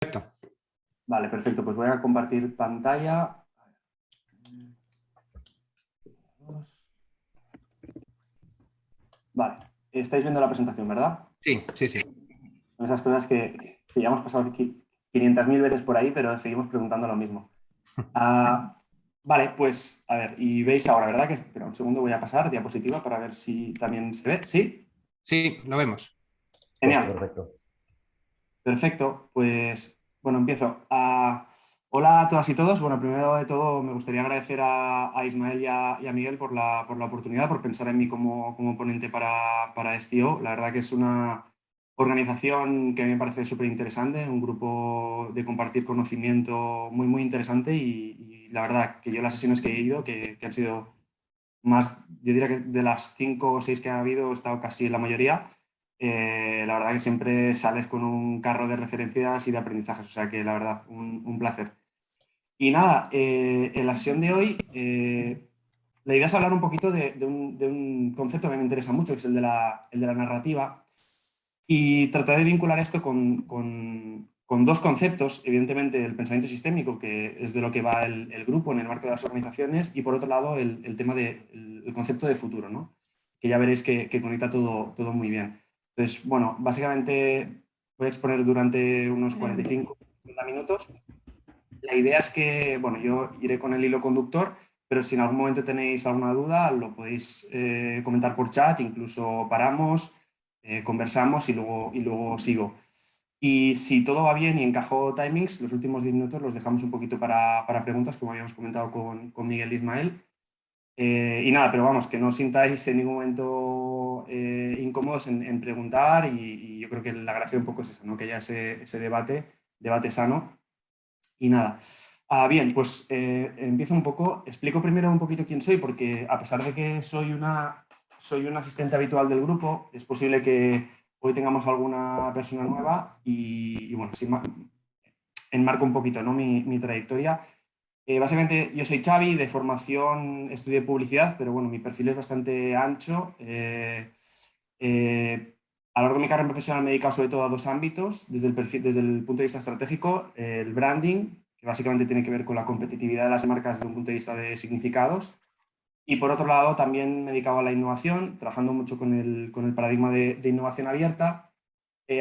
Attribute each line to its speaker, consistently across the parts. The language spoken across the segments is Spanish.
Speaker 1: Perfecto.
Speaker 2: Vale, perfecto. Pues voy a compartir pantalla. Vale, estáis viendo la presentación, ¿verdad?
Speaker 1: Sí, sí, sí.
Speaker 2: Son esas cosas que ya hemos pasado 500.000 veces por ahí, pero seguimos preguntando lo mismo. Vale, pues a ver, y veis ahora, ¿verdad? Espera un segundo, voy a pasar diapositiva para ver si también se ve. ¿Sí?
Speaker 1: Sí, lo vemos.
Speaker 2: Genial.
Speaker 3: Perfecto.
Speaker 2: Perfecto, pues bueno, empiezo. Hola a todas y todos. Bueno, primero de todo me gustaría agradecer a Ismael y a Miguel por la oportunidad, por pensar en mí como ponente para STO. La verdad que es una organización que me parece súper interesante, un grupo de compartir conocimiento muy, muy interesante y la verdad que yo las sesiones que he ido, que han sido más, yo diría que de las 5 o 6 que ha habido, he estado casi en la mayoría. La verdad que siempre sales con un carro de referencias y de aprendizajes, o sea que la verdad, un placer. Y nada, en la sesión de hoy, la idea es hablar un poquito de un concepto que me interesa mucho, que es el de la narrativa, y tratar de vincular esto con dos conceptos, evidentemente el pensamiento sistémico, que es de lo que va el grupo en el marco de las organizaciones, y por otro lado el tema del concepto de futuro, ¿no? Que ya veréis que conecta todo muy bien. Entonces, bueno, básicamente voy a exponer durante unos 45 50 minutos. La idea es que, bueno, yo iré con el hilo conductor, pero si en algún momento tenéis alguna duda, lo podéis comentar por chat, incluso paramos, conversamos y luego sigo. Y si todo va bien y encajo timings, los últimos 10 minutos los dejamos un poquito para preguntas, como habíamos comentado con Miguel e Ismael. Y nada, pero vamos, que no os sintáis en ningún momento incómodos en preguntar y yo creo que la gracia un poco es esa, ¿no? Que haya ese debate sano. Y nada. Bien, pues empiezo un poco. Explico primero un poquito quién soy, porque a pesar de que soy un asistente habitual del grupo, es posible que hoy tengamos alguna persona nueva y bueno, enmarco un poquito, ¿no? mi trayectoria. Básicamente yo soy Xavi, de formación estudié publicidad, pero bueno, mi perfil es bastante ancho. A lo largo de mi carrera profesional me he dedicado sobre todo a dos ámbitos, desde el punto de vista estratégico, el branding, que básicamente tiene que ver con la competitividad de las marcas desde un punto de vista de significados, y por otro lado también me he dedicado a la innovación, trabajando mucho con el paradigma de innovación abierta.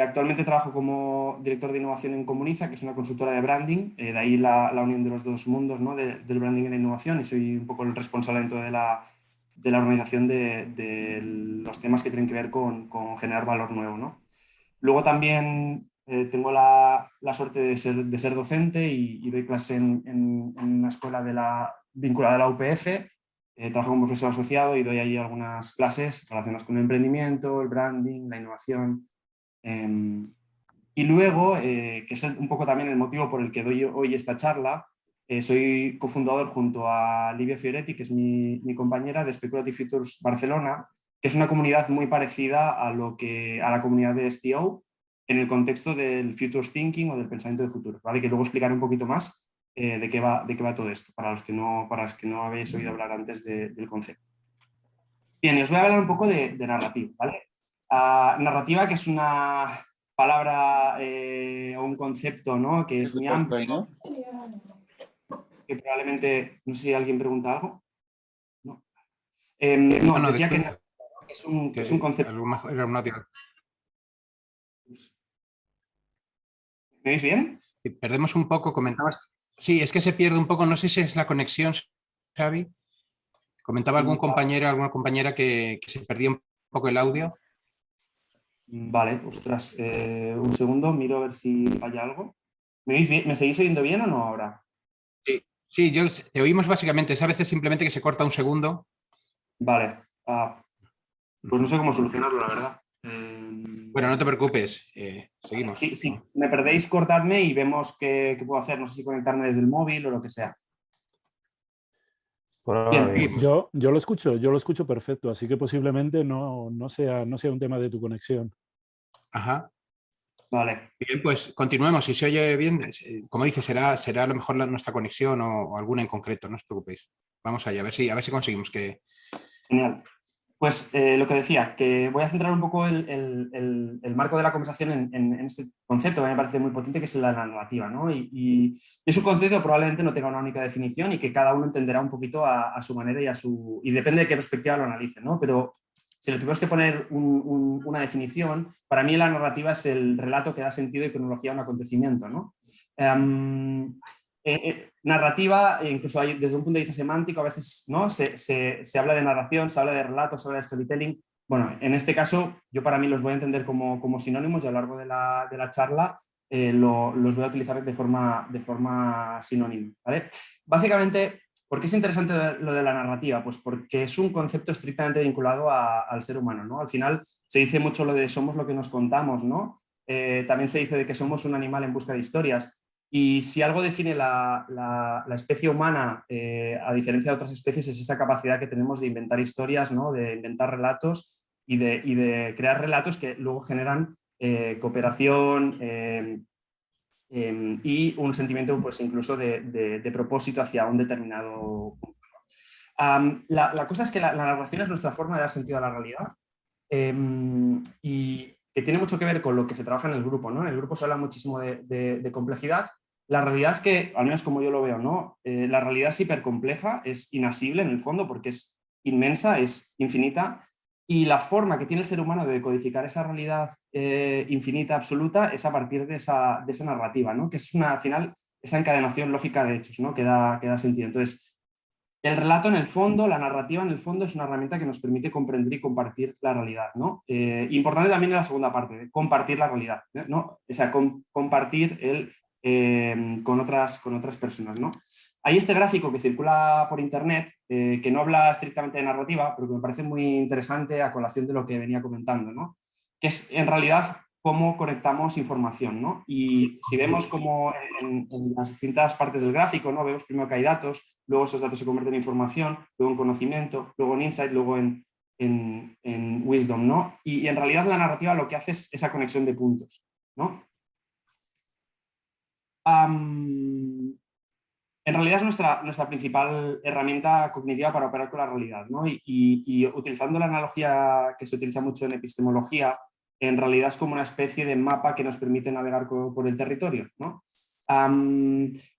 Speaker 2: Actualmente trabajo como director de innovación en Comuniza, que es una consultora de branding, de ahí la unión de los dos mundos, ¿no? Del branding y la innovación, y soy un poco el responsable dentro de la organización de los temas que tienen que ver con generar valor nuevo, ¿no? Luego también tengo la suerte de ser docente y doy clase en una escuela vinculada a la UPF. Trabajo como profesor asociado y doy ahí algunas clases relacionadas con el emprendimiento, el branding, la innovación. Y luego, que es un poco también el motivo por el que doy hoy esta charla, soy cofundador junto a Livia Fioretti, que es mi compañera de Speculative Futures Barcelona, que es una comunidad muy parecida a la comunidad de STO en el contexto del Futures Thinking o del pensamiento de futuros, ¿vale? Que luego explicaré un poquito más de qué va todo esto, para los que no habéis oído hablar antes del concepto. Bien, y os voy a hablar un poco de narrativa, ¿vale? Narrativa, que es una palabra o un concepto, ¿no? Que es muy amplio, que probablemente, no sé si alguien pregunta algo. No, no,
Speaker 1: No,
Speaker 2: decía que
Speaker 1: descuento.
Speaker 2: es un concepto.
Speaker 1: A lo mejor era una...
Speaker 2: ¿Me veis bien?
Speaker 1: Sí, perdemos un poco, comentabas. Sí, es que se pierde un poco, no sé si es la conexión, Xavi. Comentaba algún compañero, alguna compañera que se perdía un poco el audio.
Speaker 2: Vale, ostras, un segundo, miro a ver si falla algo. ¿Me veis bien? ¿Me seguís oyendo bien o no ahora?
Speaker 1: Sí, sí, te oímos básicamente, es a veces simplemente que se corta un segundo.
Speaker 2: Vale, pues no sé cómo solucionarlo, la verdad.
Speaker 1: Bueno, no te preocupes, seguimos.
Speaker 2: Si me perdéis, cortadme y vemos qué puedo hacer. No sé si conectarme desde el móvil o lo que sea.
Speaker 3: Por ahora
Speaker 2: Bien,
Speaker 3: bien.
Speaker 4: Yo lo escucho perfecto, así que posiblemente no sea un tema de tu conexión.
Speaker 1: Ajá.
Speaker 2: vale.
Speaker 1: Bien, pues continuemos. Si se oye bien, como dice, será a lo mejor nuestra conexión o alguna en concreto, no os preocupéis. Vamos allá, a ver si conseguimos que...
Speaker 2: Genial. Pues lo que decía, que voy a centrar un poco el marco de la conversación en este concepto que me parece muy potente, que es la narrativa, ¿no? Y es un concepto que probablemente no tenga una única definición y que cada uno entenderá un poquito a su manera y depende de qué perspectiva lo analice, ¿no? Pero si le tuvimos que poner una definición, para mí la narrativa es el relato que da sentido y cronología a un acontecimiento, ¿no? Narrativa, incluso hay, desde un punto de vista semántico, a veces, ¿no? se habla de narración, se habla de relatos, se habla de storytelling. Bueno, en este caso, yo para mí los voy a entender como sinónimos y a lo largo de la charla los voy a utilizar de forma sinónima, ¿vale? Básicamente, ¿por qué es interesante lo de la narrativa? Pues porque es un concepto estrictamente vinculado al ser humano, ¿no? Al final se dice mucho lo de somos lo que nos contamos, ¿no? También se dice de que somos un animal en busca de historias. Y si algo define la especie humana, a diferencia de otras especies, es esta capacidad que tenemos de inventar historias, ¿no? De inventar relatos y de crear relatos que luego generan cooperación y un sentimiento, pues, incluso de propósito hacia un determinado punto. La cosa es que la narración es nuestra forma de dar sentido a la realidad y que tiene mucho que ver con lo que se trabaja en el grupo, ¿no? En el grupo se habla muchísimo de complejidad. La realidad es que, al menos como yo lo veo, ¿no? La realidad es hipercompleja, es inasible en el fondo porque es inmensa, es infinita, y la forma que tiene el ser humano de decodificar esa realidad infinita, absoluta, es a partir de esa narrativa, ¿no? Que es al final, esa encadenación lógica de hechos, ¿no? Que da sentido. Entonces, el relato en el fondo, la narrativa en el fondo es una herramienta que nos permite comprender y compartir la realidad, ¿no? Importante también en la segunda parte, compartir la realidad, ¿no? O sea, compartir con otras personas, ¿no? Hay este gráfico que circula por internet que no habla estrictamente de narrativa, pero que me parece muy interesante a colación de lo que venía comentando, ¿no? Que es en realidad cómo conectamos información, ¿no? Y si vemos como en las distintas partes del gráfico, ¿no? Vemos primero que hay datos, luego esos datos se convierten en información, luego en conocimiento, luego en insight, luego en wisdom, ¿no? Y en realidad la narrativa lo que hace es esa conexión de puntos, ¿no? En realidad es nuestra principal herramienta cognitiva para operar con la realidad, ¿no? Y utilizando la analogía que se utiliza mucho en epistemología, en realidad es como una especie de mapa que nos permite navegar por el territorio, ¿no?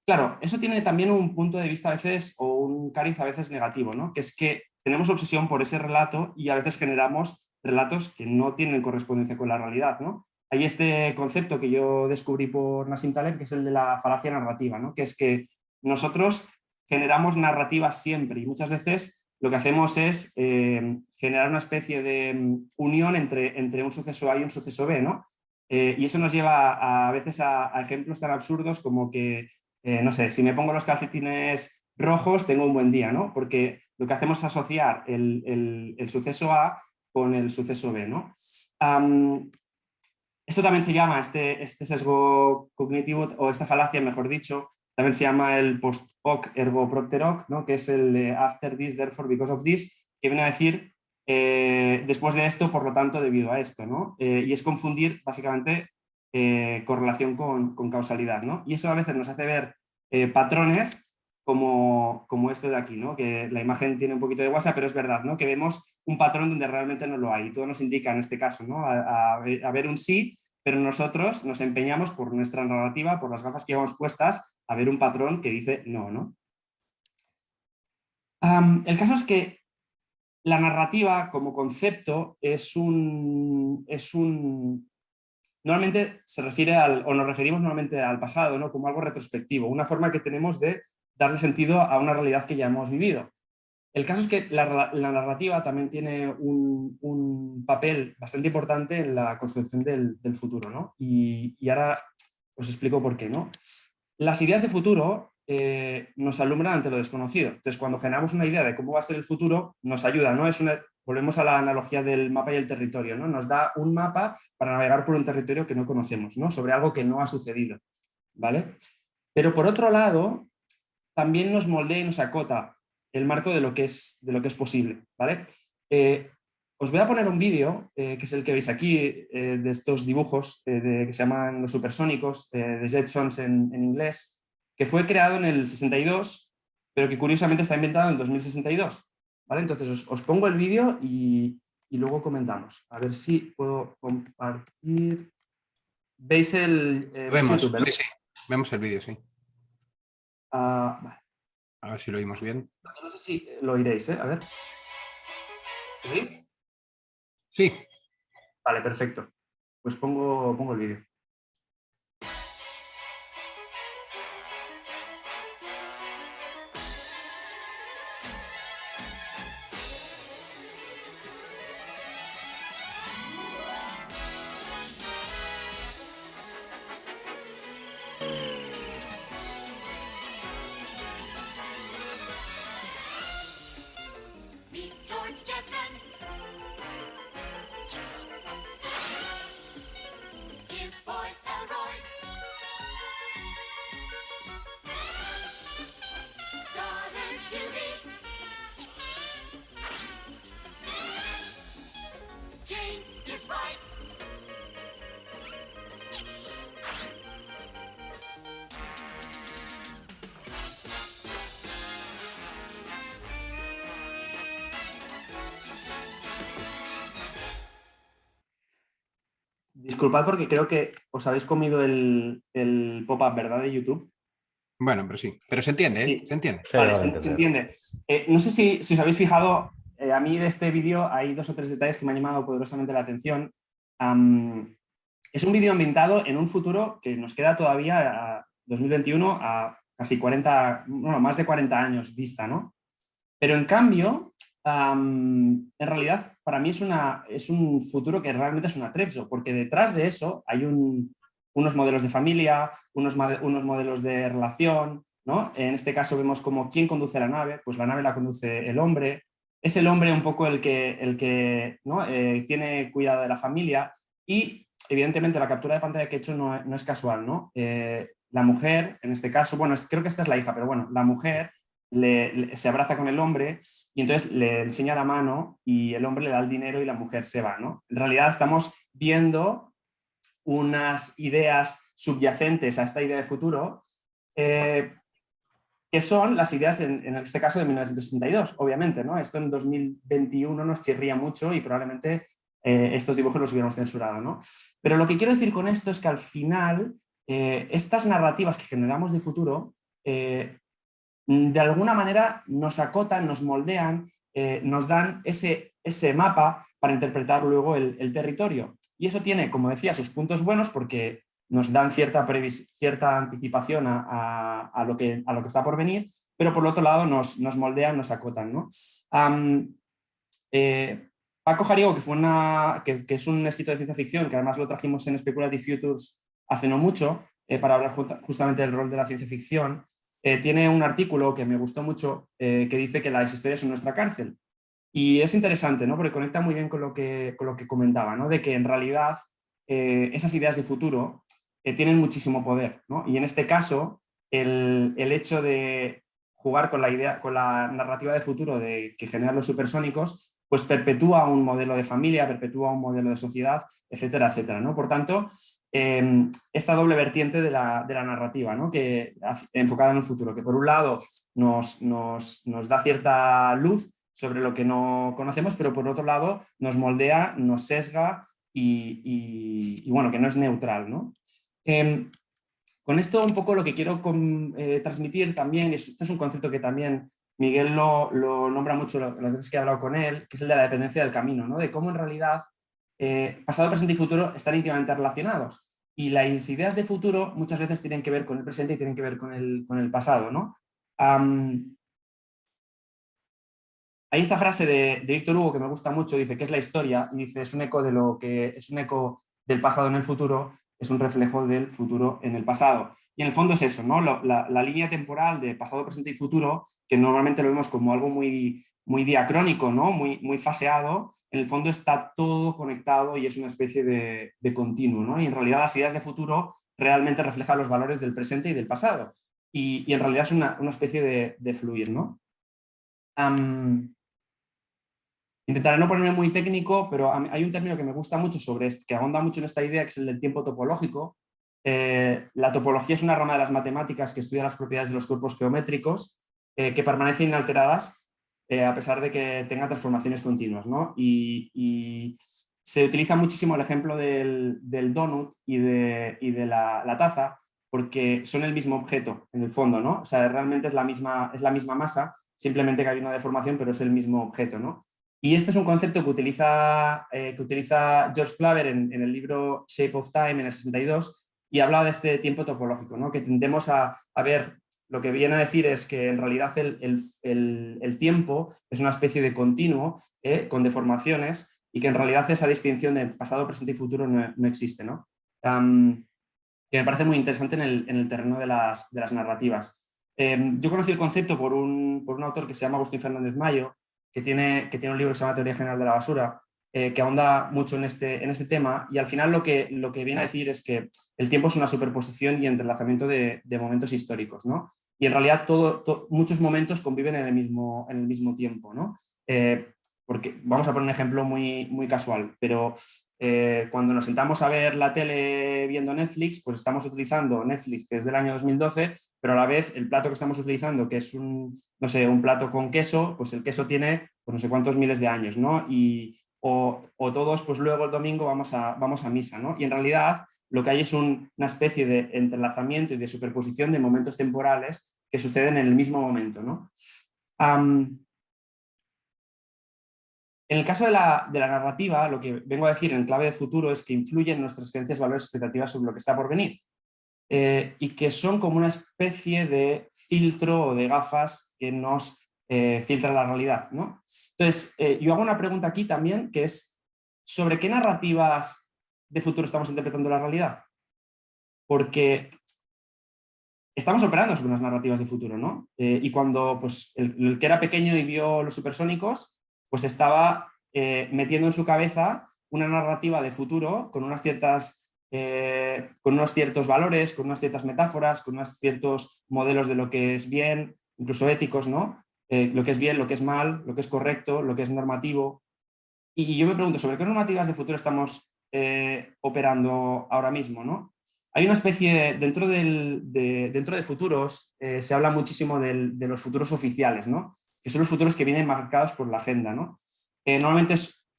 Speaker 2: Claro, eso tiene también un punto de vista a veces, o un cariz a veces negativo, ¿no? Que es que tenemos obsesión por ese relato y a veces generamos relatos que no tienen correspondencia con la realidad, ¿no? Hay este concepto que yo descubrí por Nassim Taleb, que es el de la falacia narrativa, ¿no? Que es que nosotros generamos narrativas siempre y muchas veces lo que hacemos es generar una especie de unión entre un suceso A y un suceso B, ¿no? Y eso nos lleva a veces a ejemplos tan absurdos como que, no sé, si me pongo los calcetines rojos tengo un buen día, ¿no? Porque lo que hacemos es asociar el suceso A con el suceso B, ¿no? Esto también se llama, este sesgo cognitivo, o esta falacia, mejor dicho, también se llama el post hoc ergo propter hoc, ¿no? Que es el de after this, therefore, because of this, que viene a decir después de esto, por lo tanto, debido a esto, ¿no? Y es confundir básicamente correlación con causalidad, ¿no? Y eso a veces nos hace ver patrones como este de aquí, ¿no? Que la imagen tiene un poquito de guasa, pero es verdad, ¿no? Que vemos un patrón donde realmente no lo hay. Y todo nos indica en este caso, ¿no? A ver un sí, pero nosotros nos empeñamos por nuestra narrativa, por las gafas que llevamos puestas, a ver un patrón que dice no, ¿no? El caso es que la narrativa como concepto normalmente se refiere o nos referimos normalmente al pasado, ¿no? Como algo retrospectivo, una forma que tenemos de darle sentido a una realidad que ya hemos vivido. El caso es que la narrativa también tiene un papel bastante importante en la construcción del futuro, ¿no? Y ahora os explico por qué, ¿no? Las ideas de futuro nos alumbran ante lo desconocido. Entonces, cuando generamos una idea de cómo va a ser el futuro, nos ayuda, ¿no? Volvemos a la analogía del mapa y el territorio, ¿no? Nos da un mapa para navegar por un territorio que no conocemos, ¿no? Sobre algo que no ha sucedido, ¿vale? Pero por otro lado, también nos moldea y nos acota el marco de lo que es posible, ¿vale? Os voy a poner un vídeo, que es el que veis aquí, de estos dibujos que se llaman los supersónicos, de Jetsons en inglés, que fue creado en el 62, pero que curiosamente está inventado en el 2062, ¿vale? Entonces os pongo el vídeo y luego comentamos. A ver si puedo compartir. ¿Veis veis
Speaker 1: Vemos,
Speaker 2: YouTube, ¿no?
Speaker 1: sí, sí, vemos el vídeo, sí.
Speaker 2: Vale.
Speaker 1: A ver si lo oímos bien.
Speaker 2: No sé si lo oiréis, ¿eh? A ver. ¿Lo veis?
Speaker 1: Sí.
Speaker 2: Vale, perfecto. Pues pongo el vídeo.
Speaker 3: Meet George Jetson. His boy Elroy. Daughter Judy. Jane, his wife.
Speaker 2: Disculpad porque creo que os habéis comido el pop-up, ¿verdad? De YouTube.
Speaker 1: Bueno, pero sí. Pero se entiende, ¿eh?
Speaker 2: Sí.
Speaker 1: Se entiende.
Speaker 5: Sí,
Speaker 2: Vale,
Speaker 5: lo
Speaker 2: se
Speaker 5: entendemos.
Speaker 2: entiende. No sé si os habéis fijado, a mí de este vídeo hay 2 o 3 detalles que me han llamado poderosamente la atención. Es un vídeo ambientado en un futuro que nos queda todavía, a 2021, a casi 40, bueno, más de 40 años vista, ¿no? Pero en cambio, en realidad, para mí es un futuro que realmente es un atrecho, porque detrás de eso hay unos modelos de familia, unos modelos de relación, ¿no? En este caso vemos como quién conduce la nave, pues la nave la conduce el hombre, es el hombre un poco el que ¿no? Tiene cuidado de la familia y evidentemente la captura de pantalla que he hecho no es casual, ¿no? La mujer, en este caso, bueno, creo que esta es la hija, pero bueno, la mujer se abraza con el hombre y entonces le enseña la mano y el hombre le da el dinero y la mujer se va, ¿no? En realidad estamos viendo unas ideas subyacentes a esta idea de futuro que son las ideas, en este caso, de 1962, obviamente, ¿no? Esto en 2021 nos chirría mucho y probablemente estos dibujos los hubiéramos censurado, ¿no? Pero lo que quiero decir con esto es que al final estas narrativas que generamos de futuro de alguna manera nos acotan, nos moldean, nos dan ese mapa para interpretar luego el territorio. Y eso tiene, como decía, sus puntos buenos porque nos dan cierta anticipación a lo que está por venir, pero por otro lado nos moldean, nos acotan, ¿no? Paco Jariego, que es un escritor de ciencia ficción, que además lo trajimos en Speculative Futures hace no mucho, para hablar justamente del rol de la ciencia ficción, tiene un artículo que me gustó mucho que dice que las historias son nuestra cárcel. Y es interesante, ¿no? Porque conecta muy bien con lo que comentaba, ¿no? De que en realidad esas ideas de futuro tienen muchísimo poder, ¿no? Y en este caso, el hecho de jugar con la narrativa de futuro que generan los supersónicos, pues perpetúa un modelo de familia, perpetúa un modelo de sociedad, etcétera, etcétera, ¿no? Por tanto, esta doble vertiente de la narrativa, ¿no? Enfocada en el futuro, que por un lado nos da cierta luz sobre lo que no conocemos, pero por otro lado nos moldea, nos sesga y bueno, que no es neutral, ¿no? Con esto un poco lo que quiero transmitir también, este es un concepto que también Miguel lo nombra mucho las veces que he hablado con él, que es el de la dependencia del camino, ¿no? De cómo en realidad pasado, presente y futuro están íntimamente relacionados. Y las ideas de futuro muchas veces tienen que ver con el presente y tienen que ver con el pasado, ¿no? Hay esta frase de Víctor Hugo que me gusta mucho, dice que es la historia, y dice es un eco del pasado en el futuro, es un reflejo del futuro en el pasado. Y en el fondo es eso, ¿no? La línea temporal de pasado, presente y futuro, que normalmente lo vemos como algo muy, muy diacrónico, ¿no? Muy faseado, en el fondo está todo conectado y es una especie de continuo, ¿no? Y en realidad las ideas de futuro realmente reflejan los valores del presente y del pasado. Y en realidad es una especie de fluir, ¿no? Intentaré no ponerme muy técnico, pero hay un término que me gusta mucho que ahonda mucho en esta idea, que es el del tiempo topológico. La topología es una rama de las matemáticas que estudia las propiedades de los cuerpos geométricos que permanecen inalteradas a pesar de que tenga transformaciones continuas, ¿no? Y se utiliza muchísimo el ejemplo del donut y de la taza, porque son el mismo objeto en el fondo, ¿no? O sea, realmente es la misma masa, simplemente que hay una deformación, pero es el mismo objeto, ¿no? Y este es un concepto que utiliza George Claver en el libro Shape of Time en el 62, y habla de este tiempo topológico, ¿no? Que tendemos a ver, lo que viene a decir es que en realidad el tiempo es una especie de continuo con deformaciones, y que en realidad esa distinción de pasado, presente y futuro no existe, ¿no? Que me parece muy interesante en el terreno de las narrativas. Yo conocí el concepto por un autor que se llama Agustín Fernández Mayo, que tiene un libro que se llama Teoría General de la Basura, que ahonda mucho en este tema, y al final lo que viene a decir es que el tiempo es una superposición y entrelazamiento de momentos históricos, ¿no? Y en realidad muchos momentos conviven en el mismo tiempo, ¿no? Porque vamos a poner un ejemplo muy, muy casual, pero cuando nos sentamos a ver la tele viendo Netflix, pues estamos utilizando Netflix, que es del año 2012, pero a la vez el plato que estamos utilizando, que es un plato con queso, pues el queso tiene pues no sé cuántos miles de años, ¿no? O todos, pues luego el domingo vamos a misa, ¿no? Y en realidad lo que hay es una especie de entrelazamiento y de superposición de momentos temporales que suceden en el mismo momento, ¿no? En el caso de la narrativa, lo que vengo a decir en clave de futuro es que influyen nuestras creencias, valores, expectativas sobre lo que está por venir, y que son como una especie de filtro o de gafas que nos filtran la realidad, ¿no? Entonces, yo hago una pregunta aquí también, que es ¿sobre qué narrativas de futuro estamos interpretando la realidad? Porque estamos operando sobre unas narrativas de futuro, ¿no? Y cuando pues, el que era pequeño y vio los supersónicos, pues estaba metiendo en su cabeza una narrativa de futuro con unos ciertos valores, con unas ciertas metáforas, con unos ciertos modelos de lo que es bien, incluso éticos, ¿no? Lo que es bien, lo que es mal, lo que es correcto, lo que es normativo. Y yo me pregunto, ¿sobre qué normativas de futuro estamos operando ahora mismo, ¿no? Hay una especie, dentro de futuros, se habla muchísimo de los futuros oficiales, ¿no? Que son los futuros que vienen marcados por la agenda, ¿no? Normalmente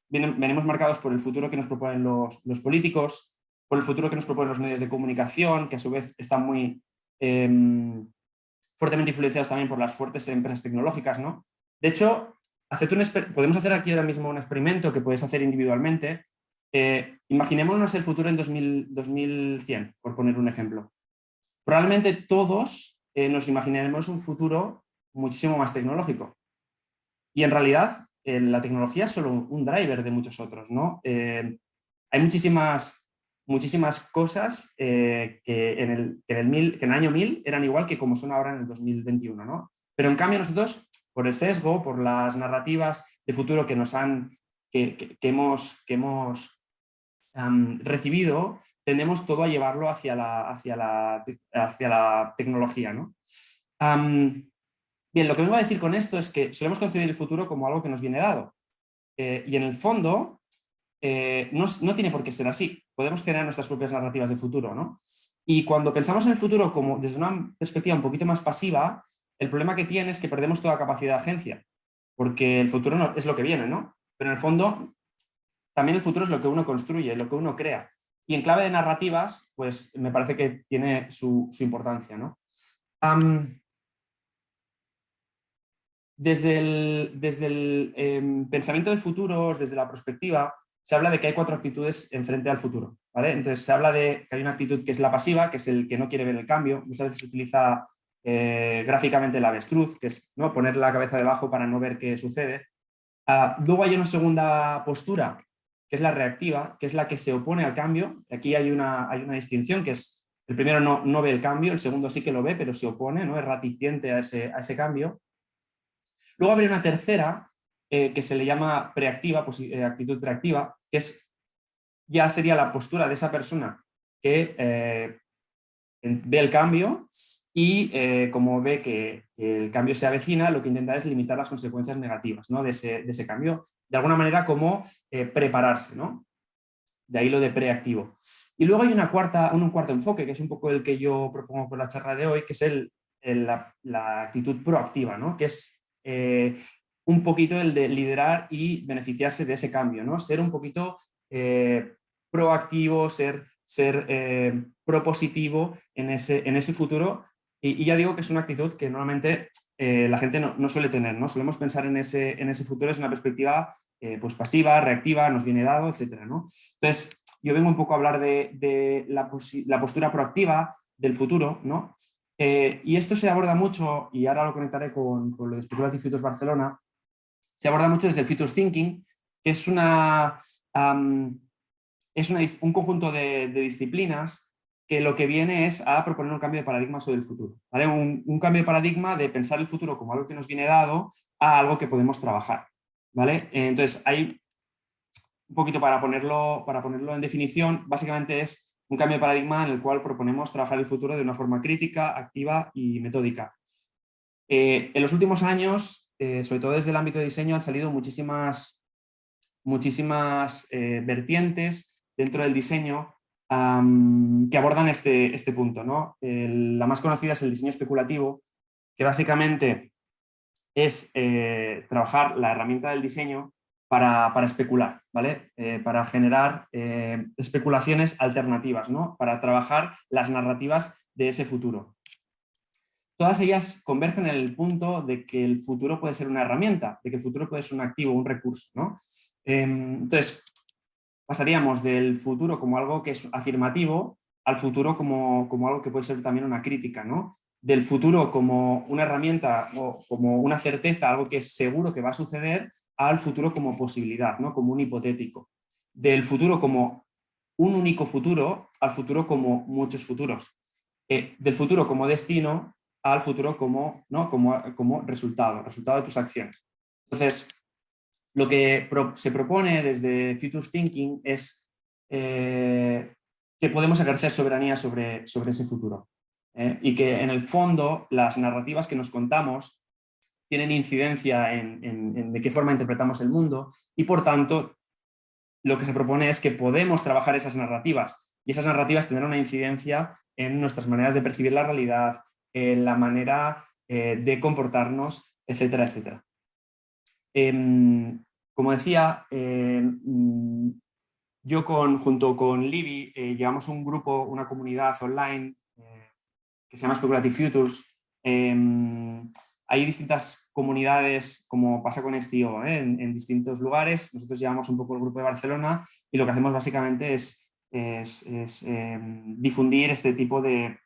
Speaker 2: venimos marcados por el futuro que nos proponen los políticos, por el futuro que nos proponen los medios de comunicación, que a su vez están muy fuertemente influenciados también por las fuertes empresas tecnológicas, ¿no? De hecho, podemos hacer aquí ahora mismo un experimento que puedes hacer individualmente. Imaginémonos el futuro en 2100, por poner un ejemplo. Probablemente todos nos imaginaremos un futuro muchísimo más tecnológico. Y en realidad la tecnología es solo un driver de muchos otros, ¿no? Hay muchísimas cosas que en el año 1000 eran igual que como son ahora en el 2021, ¿no? Pero en cambio nosotros, por el sesgo, por las narrativas de futuro que hemos recibido, tendemos todo a llevarlo hacia la tecnología, ¿no? Bien, lo que vengo a decir con esto es que solemos concebir el futuro como algo que nos viene dado. Y en el fondo no tiene por qué ser así. Podemos generar nuestras propias narrativas de futuro, ¿no? Y cuando pensamos en el futuro como desde una perspectiva un poquito más pasiva, el problema que tiene es que perdemos toda capacidad de agencia, porque el futuro no, es lo que viene, ¿no? Pero en el fondo también el futuro es lo que uno construye, lo que uno crea. Y en clave de narrativas, pues me parece que tiene su importancia, ¿no? Desde el pensamiento de futuros, desde la perspectiva, se habla de que hay 4 actitudes en frente al futuro, ¿vale? Entonces se habla de que hay una actitud que es la pasiva, que es el que no quiere ver el cambio. Muchas veces se utiliza gráficamente el avestruz, que es, ¿no?, poner la cabeza debajo para no ver qué sucede. Luego hay una segunda postura, que es la reactiva, que es la que se opone al cambio. Aquí hay una distinción, que es el primero no ve el cambio, el segundo sí que lo ve, pero se opone, ¿no? Es reticente a ese cambio. Luego habría una tercera, que se le llama preactiva, actitud preactiva, que ya sería la postura de esa persona que ve el cambio y como ve que el cambio se avecina, lo que intenta es limitar las consecuencias negativas, ¿no?, de ese cambio, de alguna manera como prepararse, ¿no? De ahí lo de preactivo. Y luego hay un cuarto enfoque, que es un poco el que yo propongo con la charla de hoy, que es la actitud proactiva, ¿no?, que es un poquito el de liderar y beneficiarse de ese cambio, ¿no? Ser un poquito proactivo, ser propositivo en ese futuro. Y ya digo que es una actitud que normalmente la gente no suele tener, ¿no? Solemos pensar en ese futuro desde una perspectiva pues pasiva, reactiva, nos viene dado, etcétera, ¿no? Entonces, yo vengo un poco a hablar de la postura proactiva del futuro, ¿no? Y esto se aborda mucho, y ahora lo conectaré con lo de Speculative Futures Barcelona, se aborda mucho desde el Futures Thinking, que es un conjunto de disciplinas que lo que viene es a proponer un cambio de paradigma sobre el futuro, ¿vale? Un cambio de paradigma de pensar el futuro como algo que nos viene dado a algo que podemos trabajar, ¿vale? Entonces, hay un poquito para ponerlo en definición, básicamente es un cambio de paradigma en el cual proponemos trabajar el futuro de una forma crítica, activa y metódica. En los últimos años, sobre todo desde el ámbito de diseño, han salido muchísimas vertientes dentro del diseño que abordan este punto, ¿no? La más conocida es el diseño especulativo, que básicamente es trabajar la herramienta del diseño para especular, ¿vale? Para generar especulaciones alternativas, ¿no? Para trabajar las narrativas de ese futuro. Todas ellas convergen en el punto de que el futuro puede ser una herramienta, de que el futuro puede ser un activo, un recurso, ¿no? Entonces, pasaríamos del futuro como algo que es afirmativo al futuro como algo que puede ser también una crítica, ¿no? Del futuro como una herramienta o como una certeza, algo que es seguro que va a suceder, al futuro como posibilidad, ¿no? Como un hipotético. Del futuro como un único futuro al futuro como muchos futuros. Del futuro como destino al futuro como, ¿no? como resultado de tus acciones. Entonces, lo que se propone desde Futures Thinking es que podemos ejercer soberanía sobre ese futuro. Y que en el fondo las narrativas que nos contamos tienen incidencia en de qué forma interpretamos el mundo y por tanto lo que se propone es que podemos trabajar esas narrativas y esas narrativas tendrán una incidencia en nuestras maneras de percibir la realidad, en la manera de comportarnos, etcétera, etcétera. Como decía, yo junto con Libby llevamos un grupo, una comunidad online que se llama Speculative Futures. Hay distintas comunidades, como pasa con STO, en distintos lugares. Nosotros llevamos un poco el grupo de Barcelona y lo que hacemos básicamente es difundir este tipo de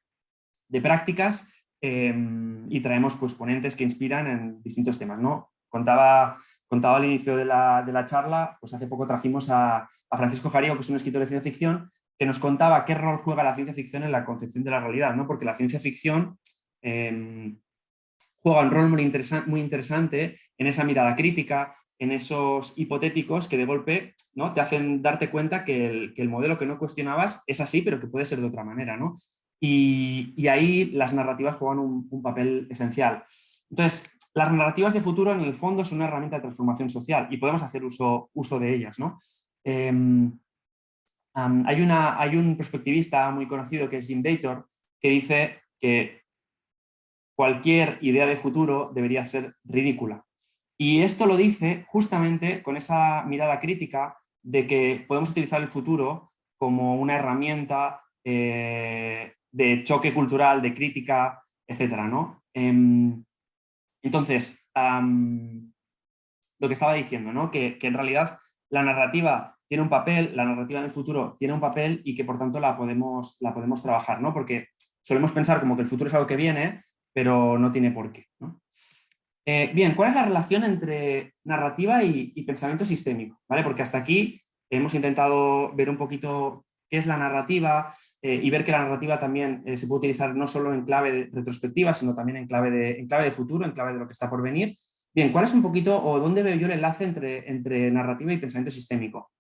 Speaker 2: prácticas y traemos pues, ponentes que inspiran en distintos temas, ¿no? Contaba al inicio de la charla, pues hace poco trajimos a Francisco Jariego, que es un escritor de ciencia ficción, que nos contaba qué rol juega la ciencia ficción en la concepción de la realidad, ¿no? Porque la ciencia ficción juega un rol muy interesante en esa mirada crítica, en esos hipotéticos que de golpe, ¿no? Te hacen darte cuenta que el modelo que no cuestionabas es así, pero que puede ser de otra manera, ¿no? Y ahí las narrativas juegan un papel esencial. Entonces, las narrativas de futuro en el fondo son una herramienta de transformación social y podemos hacer uso de ellas, ¿no? Hay un perspectivista muy conocido que es Jim Dator que dice que cualquier idea de futuro debería ser ridícula. Y esto lo dice justamente con esa mirada crítica de que podemos utilizar el futuro como una herramienta de choque cultural, de crítica, etcétera, ¿no? Entonces, lo que estaba diciendo, ¿no? Que en realidad la narrativa tiene un papel, la narrativa en el futuro tiene un papel y que por tanto la podemos trabajar, ¿no? Porque solemos pensar como que el futuro es algo que viene, pero no tiene por qué, ¿no? Bien, ¿cuál es la relación entre narrativa y pensamiento sistémico? ¿Vale? Porque hasta aquí hemos intentado ver un poquito qué es la narrativa y ver que la narrativa también se puede utilizar no solo en clave retrospectiva, sino también en clave de futuro, en clave de lo que está por venir. Bien, ¿cuál es un poquito o dónde veo yo el enlace entre narrativa y pensamiento sistémico?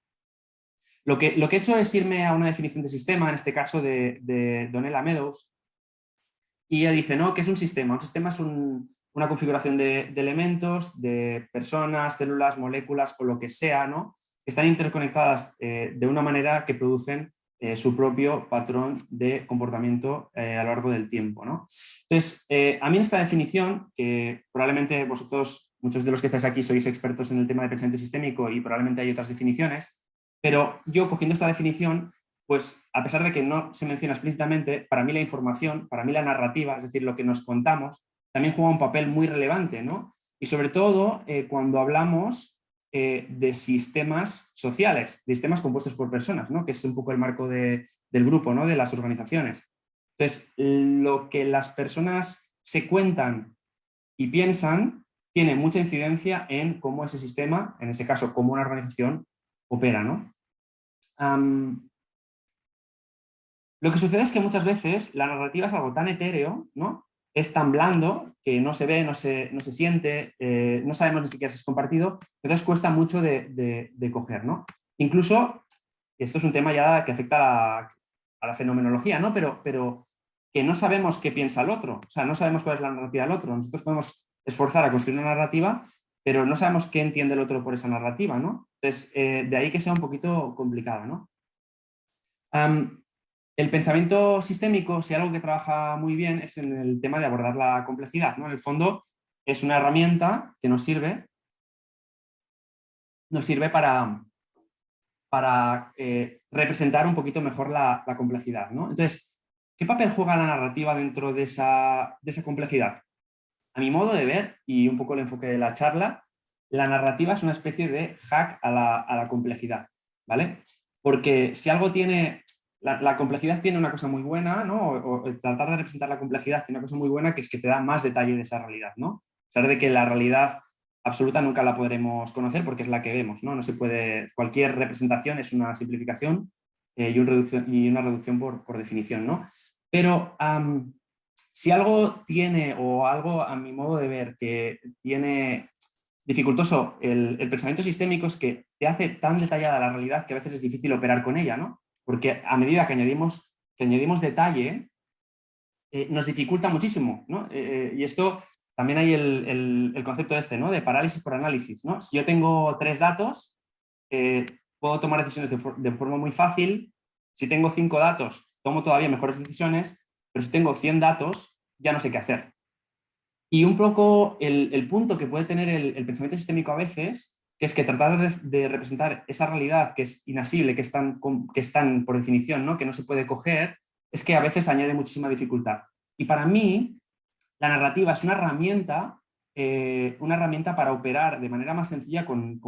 Speaker 2: Lo que he hecho es irme a una definición de sistema, en este caso de Donella Meadows, y ella dice, ¿no? ¿Qué es un sistema? Un sistema es una configuración de elementos, de personas, células, moléculas o lo que sea, ¿no? Que están interconectadas de una manera que producen su propio patrón de comportamiento a lo largo del tiempo, ¿no? Entonces, a mí en esta definición, que probablemente vosotros, muchos de los que estáis aquí, sois expertos en el tema de pensamiento sistémico y probablemente hay otras definiciones, pero yo cogiendo esta definición, pues a pesar de que no se menciona explícitamente, para mí la información, para mí la narrativa, es decir, lo que nos contamos, también juega un papel muy relevante, ¿no? Y sobre todo cuando hablamos de sistemas sociales, de sistemas compuestos por personas, ¿no? Que es un poco el marco del grupo, ¿no? De las organizaciones. Entonces, lo que las personas se cuentan y piensan tiene mucha incidencia en cómo ese sistema, en ese caso, cómo una organización opera, ¿no? Lo que sucede es que muchas veces la narrativa es algo tan etéreo, ¿no? Es tan blando que no se ve, no se siente, no sabemos ni siquiera si es compartido, entonces cuesta mucho de coger, ¿no? Incluso, esto es un tema ya que afecta a la fenomenología, ¿no? Pero que no sabemos qué piensa el otro, o sea, no sabemos cuál es la narrativa del otro. Nosotros podemos esforzar a construir una narrativa, pero no sabemos qué entiende el otro por esa narrativa, ¿no? Entonces, de ahí que sea un poquito complicado, ¿no? El pensamiento sistémico, si algo que trabaja muy bien, es en el tema de abordar la complejidad, ¿no? En el fondo, es una herramienta que nos sirve para representar un poquito mejor la complejidad, ¿no? Entonces, ¿qué papel juega la narrativa dentro de esa complejidad? A mi modo de ver, y un poco el enfoque de la charla, la narrativa es una especie de hack a la complejidad, ¿vale? Porque si algo tiene... La complejidad tiene una cosa muy buena, ¿no? O tratar de representar la complejidad tiene una cosa muy buena, que es que te da más detalle de esa realidad, ¿no? A pesar de que la realidad absoluta nunca la podremos conocer porque es la que vemos, ¿no? No se puede... Cualquier representación es una simplificación y una reducción por definición, ¿no? Pero si algo tiene, o algo a mi modo de ver, que tiene dificultoso el pensamiento sistémico, es que te hace tan detallada la realidad que a veces es difícil operar con ella, ¿no? Porque a medida que añadimos detalle, nos dificulta muchísimo, ¿no? Y esto también hay el concepto este, ¿no? De parálisis por análisis, ¿no? Si yo tengo 3 datos, puedo tomar decisiones de forma muy fácil. Si tengo 5 datos, tomo todavía mejores decisiones, pero si tengo 100 datos, ya no sé qué hacer. Y un poco el punto que puede tener el pensamiento sistémico a veces, que es que tratar de representar esa realidad que es inasible, que es tan por definición, ¿no? Que no se puede coger, es que a veces añade muchísima dificultad. Y para mí, la narrativa es una herramienta para operar de manera más sencilla con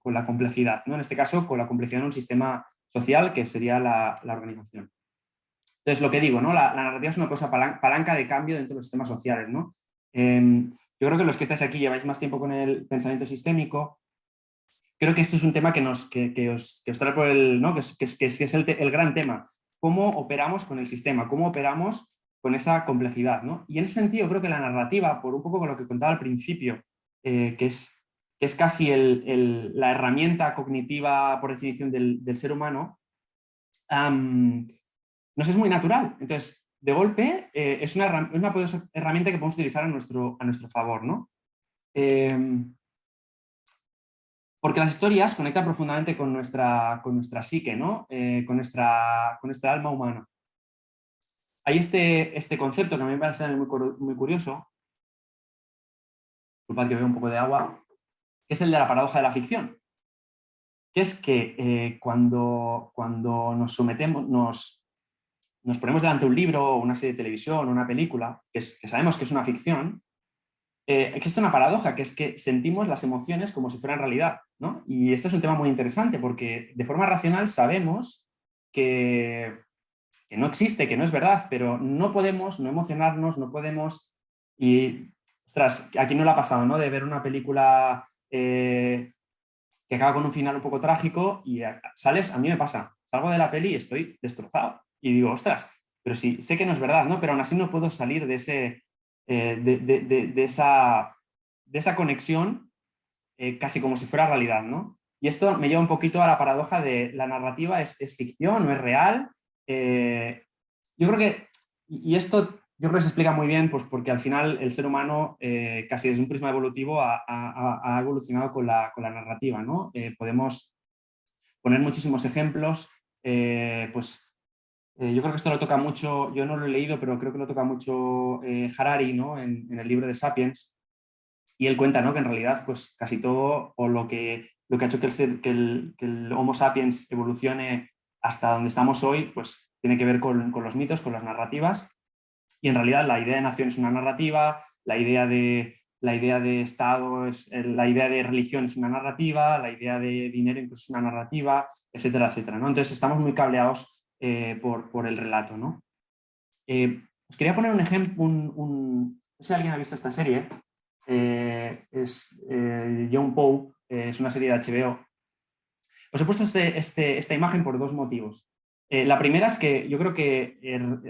Speaker 2: la complejidad, ¿no? En este caso, con la complejidad en un sistema social, que sería la organización. Entonces, lo que digo, ¿no? La narrativa es una cosa palanca de cambio dentro de los sistemas sociales, ¿no? Yo creo que los que estáis aquí lleváis más tiempo con el pensamiento sistémico. Creo que ese es un tema que os trae por el, ¿no? que es el gran tema. ¿Cómo operamos con el sistema? ¿Cómo operamos con esa complejidad, ¿no? Y en ese sentido creo que la narrativa, por un poco con lo que contaba al principio, que es casi la herramienta cognitiva por definición del ser humano, nos es muy natural. Entonces, de golpe, es una poderosa herramienta que podemos utilizar a nuestro favor, ¿no? Porque las historias conectan profundamente con nuestra psique, ¿no? Con nuestra alma humana. Hay este concepto que a mí me parece muy curioso, disculpad que veo un poco de agua, que es el de la paradoja de la ficción, que es que cuando nos ponemos delante un libro, una serie de televisión, una película, que sabemos que es una ficción, existe una paradoja, que es que sentimos las emociones como si fueran realidad, ¿no? Y este es un tema muy interesante porque de forma racional sabemos que no existe, que no es verdad, pero no podemos no emocionarnos, no podemos... Y, ostras, aquí no le ha pasado, ¿no? De ver una película que acaba con un final un poco trágico y sales, a mí me pasa, salgo de la peli y estoy destrozado. Y digo, ostras, pero sí, sé que no es verdad, ¿no? Pero aún así no puedo salir de esa conexión casi como si fuera realidad, ¿no? Y esto me lleva un poquito a la paradoja de la narrativa es ficción, no es real. Yo creo que, y esto yo creo que se explica muy bien, pues porque al final el ser humano casi desde un prisma evolutivo ha evolucionado con la narrativa, ¿no? Podemos poner muchísimos ejemplos, pues Yo creo que esto lo toca mucho, yo no lo he leído, pero creo que lo toca mucho Harari, ¿no? En el libro de Sapiens. Y él cuenta, ¿no? Que en realidad pues casi todo o lo que ha hecho que el Homo sapiens evolucione hasta donde estamos hoy, pues tiene que ver con los mitos, con las narrativas. Y en realidad la idea de nación es una narrativa, la idea de Estado, la idea de religión es una narrativa, la idea de dinero incluso es una narrativa, etcétera, etcétera, ¿no? Entonces estamos muy cableados por el relato, ¿no? Os quería poner un ejemplo, no sé si alguien ha visto esta serie, es Young Pope, es una serie de HBO. Os he puesto esta imagen por dos motivos. La primera es que yo creo que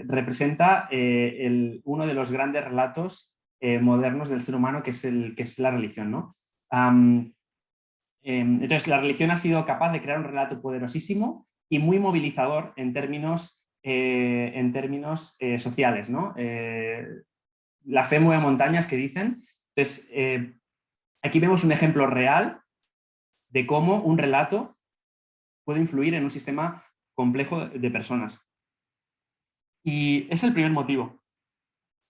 Speaker 2: representa uno de los grandes relatos modernos del ser humano, que es la religión, ¿no? Entonces, la religión ha sido capaz de crear un relato poderosísimo y muy movilizador en términos sociales, ¿no? La fe mueve montañas, que dicen. Entonces, aquí vemos un ejemplo real de cómo un relato puede influir en un sistema complejo de personas. Y es el primer motivo.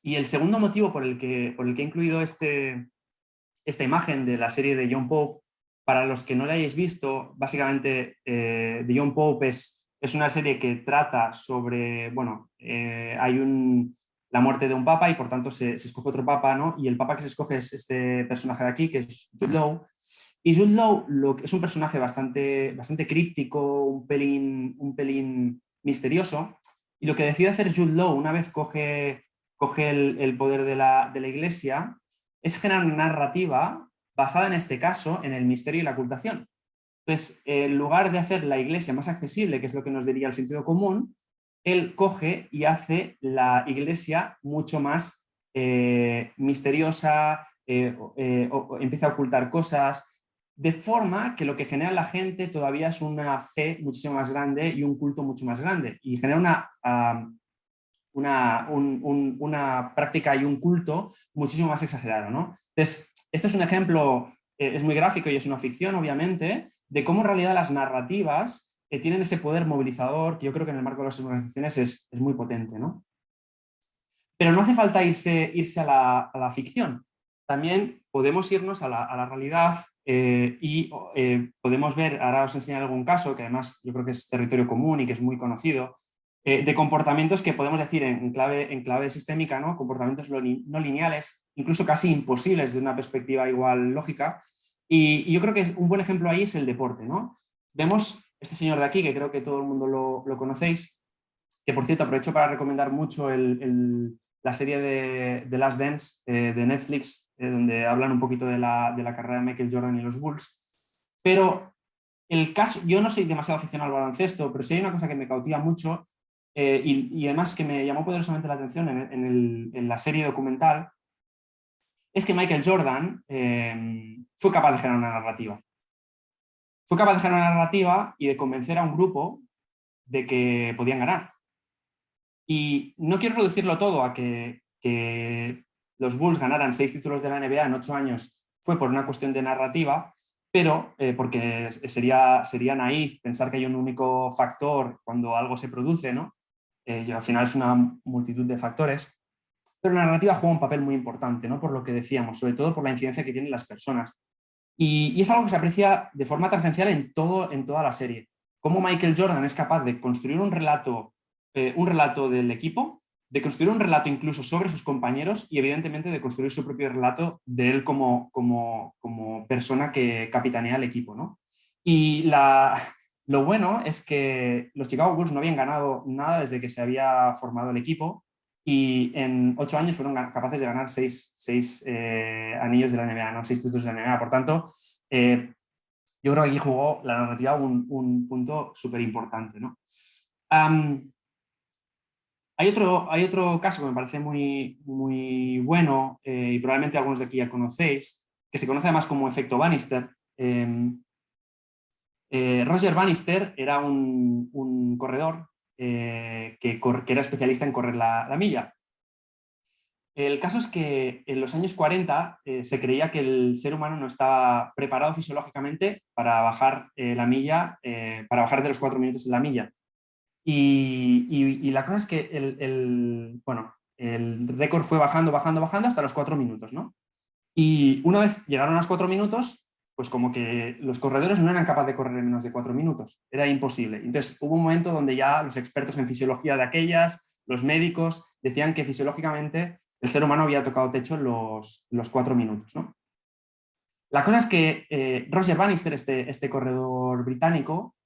Speaker 2: Y el segundo motivo por el que he incluido esta imagen de la serie de Young Pope, para los que no la hayáis visto, básicamente The Young Pope es una serie que trata sobre, bueno, hay la muerte de un papa y por tanto se escoge otro papa, ¿no? Y el papa que se escoge es este personaje de aquí, que es Jude Law. Y Jude Law es un personaje bastante críptico, un pelín misterioso. Y lo que decide hacer Jude Law una vez coge el poder de la iglesia es generar una narrativa basada en este caso en el misterio y la ocultación. Entonces, en lugar de hacer la iglesia más accesible, que es lo que nos diría el sentido común, él coge y hace la iglesia mucho más misteriosa, empieza a ocultar cosas, de forma que lo que genera la gente todavía es una fe muchísimo más grande y un culto mucho más grande. Y genera una práctica y un culto muchísimo más exagerado, ¿no? Entonces, este es un ejemplo, es muy gráfico y es una ficción, obviamente, de cómo en realidad las narrativas tienen ese poder movilizador que yo creo que en el marco de las organizaciones es muy potente, ¿no? Pero no hace falta irse a la ficción. También podemos irnos a la realidad y podemos ver, ahora os enseñaré algún caso, que además yo creo que es territorio común y que es muy conocido, de comportamientos que podemos decir en clave sistémica, ¿no? Comportamientos no lineales, incluso casi imposibles desde una perspectiva igual lógica. Y yo creo que un buen ejemplo ahí es el deporte, ¿no? Vemos este señor de aquí, que creo que todo el mundo lo conocéis, que por cierto aprovecho para recomendar mucho la serie de The Last Dance de Netflix, donde hablan un poquito de la carrera de Michael Jordan y los Bulls. Pero el caso, yo no soy demasiado aficionado al baloncesto, pero sí hay una cosa que me cautiva mucho y además que me llamó poderosamente la atención en la serie documental, es que Michael Jordan fue capaz de generar una narrativa. Fue capaz de generar una narrativa y de convencer a un grupo de que podían ganar. Y no quiero reducirlo todo a que los Bulls ganaran 6 títulos de la NBA en 8 años fue por una cuestión de narrativa, pero porque sería naif pensar que hay un único factor cuando algo se produce, ¿no? Y al final es una multitud de factores, pero la narrativa juega un papel muy importante, ¿no? Por lo que decíamos, sobre todo por la incidencia que tienen las personas. Y es algo que se aprecia de forma tangencial en toda la serie. Cómo Michael Jordan es capaz de construir un relato del equipo, de construir un relato incluso sobre sus compañeros y evidentemente de construir su propio relato de él como persona que capitanea el equipo, ¿no? Y lo bueno es que los Chicago Bulls no habían ganado nada desde que se había formado el equipo y en 8 años fueron capaces de ganar 6 anillos de la NBA, ¿no? 6 títulos de la NBA. Por tanto, yo creo que aquí jugó la narrativa un punto súper importante, ¿no? Hay otro caso que me parece muy, muy bueno y probablemente algunos de aquí ya conocéis, que se conoce además como efecto Bannister. Roger Bannister era un corredor que era especialista en correr la milla. El caso es que en los años 40 se creía que el ser humano no estaba preparado fisiológicamente para bajar la milla, para bajar de los 4 minutos en la milla. Y la cosa es que bueno, el récord fue bajando, bajando, bajando hasta los 4 minutos, ¿no? Y una vez llegaron a los 4 minutos, pues como que los corredores no eran capaces de correr en menos de 4 minutos. Era imposible. Entonces hubo un momento donde ya los expertos en fisiología de aquellas, los médicos, decían que fisiológicamente el ser humano había tocado techo en los 4 minutos, ¿no? La cosa es que Roger Bannister, este corredor británico,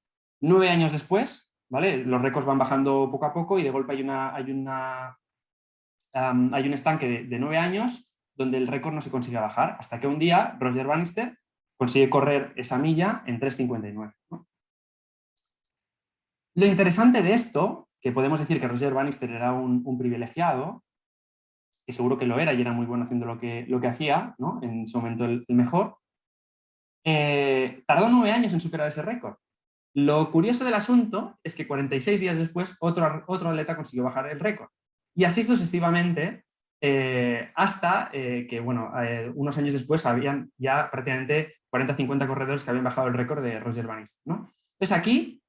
Speaker 2: 9 años después, ¿vale? Los récords van bajando poco a poco y de golpe hay un estanque de 9 años donde el récord no se consigue bajar, hasta que un día Roger Bannister consigue correr esa milla en 3:59, ¿no? Lo interesante de esto, que podemos decir que Roger Bannister era un privilegiado, que seguro que lo era y era muy bueno haciendo lo que hacía, ¿no? En ese momento el mejor, tardó 9 años en superar ese récord. Lo curioso del asunto es que 46 días después otro atleta consiguió bajar el récord. Y así sucesivamente, hasta que, bueno, unos años después habían ya prácticamente 40-50 corredores que habían bajado el récord de Roger Bannister, ¿no? Entonces aquí,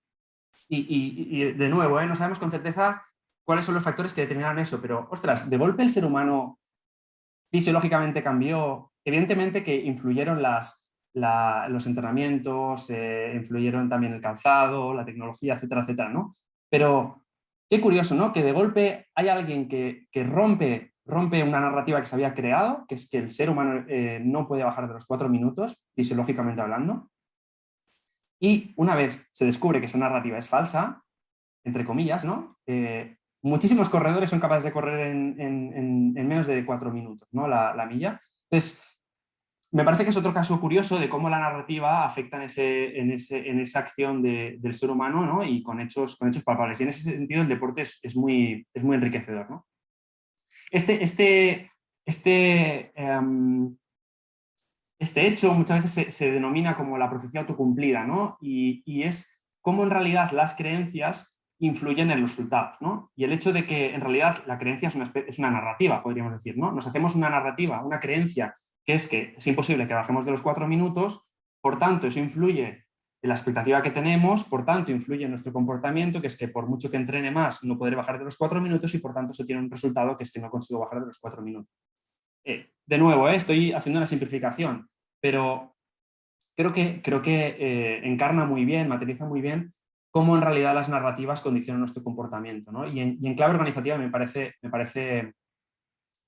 Speaker 2: y de nuevo, no sabemos con certeza cuáles son los factores que determinaron eso, pero, ostras, de golpe el ser humano fisiológicamente cambió. Evidentemente que influyeron los entrenamientos, influyeron también el calzado, la tecnología, etcétera, etcétera, ¿no? Pero qué curioso, ¿no? Que de golpe hay alguien que rompe una narrativa que se había creado, que es que el ser humano no puede bajar de los 4 minutos, fisiológicamente hablando. Y una vez se descubre que esa narrativa es falsa, entre comillas, ¿no? Muchísimos corredores son capaces de correr en menos de 4 minutos, ¿no? La milla. Entonces, me parece que es otro caso curioso de cómo la narrativa afecta en esa acción del ser humano, ¿no? Y con hechos palpables. Y en ese sentido el deporte es muy enriquecedor, ¿no? Este hecho muchas veces se denomina como la profecía autocumplida, ¿no? Y es cómo en realidad las creencias influyen en los resultados, ¿no? Y el hecho de que en realidad la creencia es una narrativa, podríamos decir, ¿no? Nos hacemos una narrativa, una creencia, que es imposible que bajemos de los 4 minutos, por tanto eso influye en la expectativa que tenemos, por tanto influye en nuestro comportamiento, que es que por mucho que entrene más no podré bajar de los 4 minutos y por tanto eso tiene un resultado que es que no consigo bajar de los 4 minutos. De nuevo, estoy haciendo una simplificación, pero creo que encarna muy bien, materializa muy bien cómo en realidad las narrativas condicionan nuestro comportamiento, ¿no? Y en clave organizativa me parece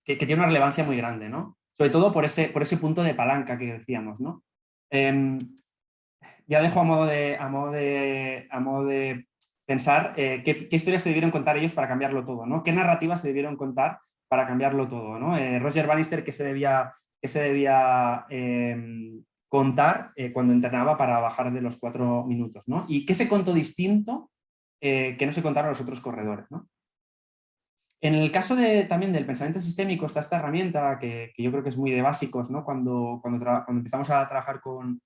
Speaker 2: que tiene una relevancia muy grande, ¿no? Sobre todo por ese punto de palanca que decíamos, ¿no? Ya dejo a modo de pensar qué historias se debieron contar ellos para cambiarlo todo, ¿no? ¿Qué narrativas se debieron contar para cambiarlo todo, ¿no? Roger Bannister, ¿qué se debía contar cuando entrenaba para bajar de los 4 minutos, ¿no? Y qué se contó distinto que no se contaron los otros corredores, ¿no? En el caso también del pensamiento sistémico está esta herramienta que yo creo que es muy de básicos, ¿no? Cuando empezamos a trabajar con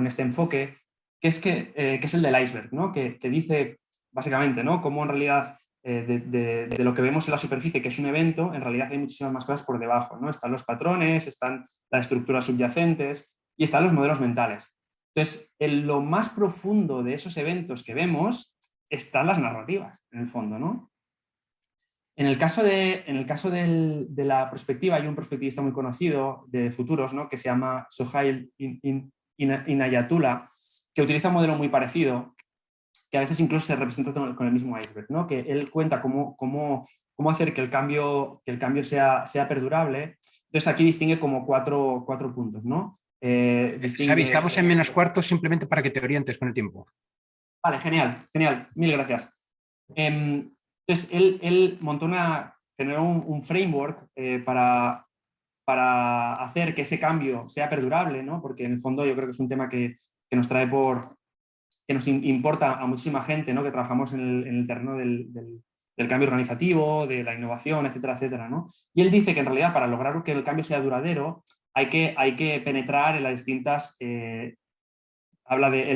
Speaker 2: este enfoque, que es el del iceberg, ¿no? Que dice básicamente, ¿no? Cómo en realidad de lo que vemos en la superficie, que es un evento, en realidad hay muchísimas más cosas por debajo, ¿no? Están los patrones, están las estructuras subyacentes y están los modelos mentales. Entonces, en lo más profundo de esos eventos que vemos están las narrativas, en el fondo, ¿no? En el caso de la prospectiva, hay un prospectivista muy conocido de futuros, ¿no? Que se llama Sohail Inayatullah, que utiliza un modelo muy parecido, que a veces incluso se representa con el mismo iceberg, ¿no? Que él cuenta cómo hacer que el cambio sea perdurable. Entonces aquí distingue como cuatro puntos, ¿no?
Speaker 1: Xavi, estamos en -4 simplemente para que te orientes con el tiempo.
Speaker 2: Vale, genial, mil gracias. Entonces él generó un framework para hacer que ese cambio sea perdurable, ¿no? Porque en el fondo yo creo que es un tema que nos trae que nos importa a muchísima gente, ¿no? Que trabajamos en el terreno del cambio organizativo, de la innovación, etcétera, etcétera, ¿no? Y él dice que en realidad para lograr que el cambio sea duradero hay que penetrar en las distintas... él habla de